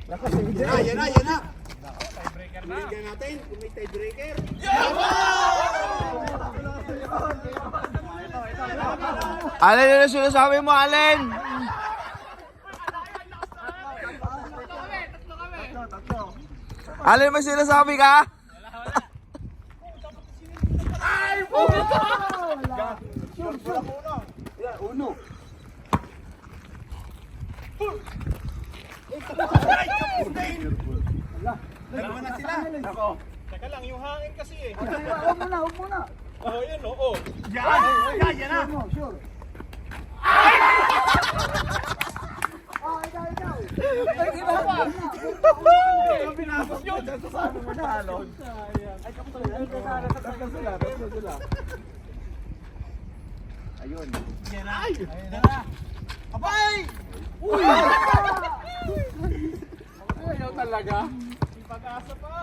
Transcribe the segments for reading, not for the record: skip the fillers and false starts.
Yan na. Tiebreaker na. Bigyan natin kung may tiebreaker. Alin na sinasabi mo, Alin? Alin, may sinasabi ka? Ay! Uno. Dalawa na sila. Ako. Teka lang, yung hangin kasi eh. Huwag muna. Oh, yun oh. Yan na. Sure. Ikaw. Ay, iba pa. Pinasok yun. Sabi mo na, halon. Ay, tatlo sila. Ayun. Yan na. Ayun na. Abay! Uy! Ayaw talaga. May pag-asa pa.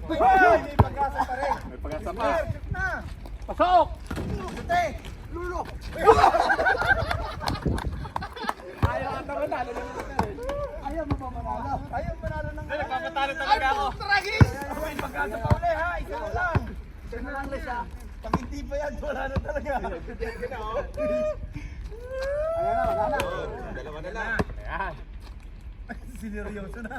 Ay, may pag-asa pa rin. May pag-asa pa. Pasok! Lulo! Ayaw ata manalo ng Ayaw mo pa manalo. Ayaw manalo ng nagpapatalo talaga ako. Tragis! May pag-asa pa uli ha. Isa na lang. Isa na lang siya. Pag hindi pa yan, wala na talaga. Diyan ka na oh. Wala na. Dalawa na lang. Ayan. Sineryoso na.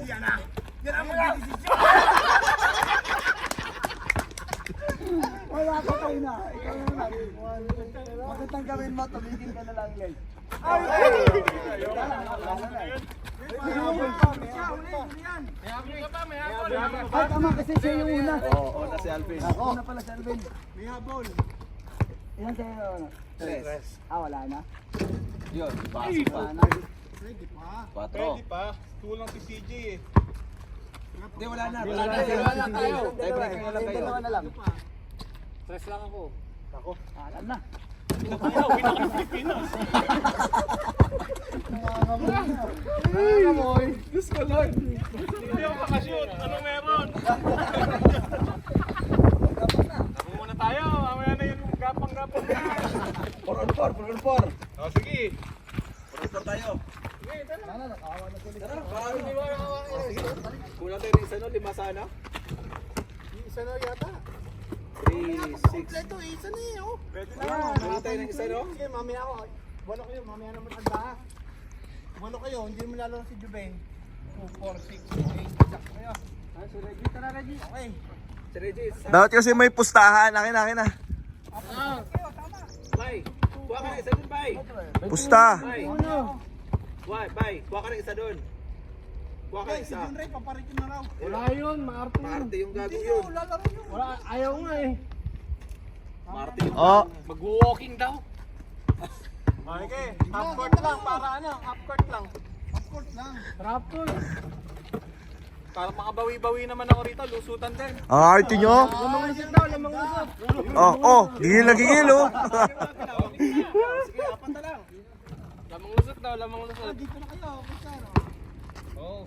Yan na. Yan ang mag-desisyon. Wala ka tayo na. Ikaw na lang. Bakit ang gawin mo? Tumigil ka na lang, guys. Ay! Ay, tama kasi siya yung una. Oo, na si Alvin. Ako. Una pala si Alvin. May habol. Ilan sa'yo? Wala na. Yun, Ay! pasok pa. Pwede pa. 4. Pwede pa. Tulang si CJ eh. Hindi, wala na. Wala na tayo. Tiebreaker na lang kayo. Dalawa na lang. Stress lang ako. Ako? Alam na. Pinaka ng Pilipinas. Ay! Diyos ko Lord. Hindi ako makashoot. Ano meron? Tapos muna tayo. Mamaya na yung gapang-gapang. 4 on 4. O sige. 4 on 4 tayo. Sana, nakawa na tuloy. Tara, Hindi ba kulang tayo ng isa no, 5 sana. isa na yata. 3, 6. Kompleto, isa na eh. Oh. Pwede na. Kulang tayo ng isa no? Sige, mamaya ako. Walo kayo, mamaya naman ang daha. Walo kayo, hindi mo lalo si Juben. 2, 4, 6, 8. Jack kayo. Si Reggie, tara Reggie. Okay. Si Regis. Dapat kasi may pustahan. Akin na. Bay, kuha ka ng isa dun, Bay. Pusta. Bay. Ano? Bay, kuha ka ng isa dun. Kuha ka ng Okay, si isa. Junray, paparitin na raw. Wala yun, maarte yun. Marte yung gago Hindi yun. yun, lalaro yun. Wala, ayaw nga eh. Marte yung Oh, mag-walking daw. Okay, half court lang para ano, half court lang. Half court lang. Raptor. Para makabawi-bawi naman ako rito, lusutan din. ang arte nyo. Lamang lusot daw, lamang lusot. Gigil na gigil oh. Sige, apat na lang. Lamang lusot daw, lamang lusot. Dito na kayo, kung saan. Oo.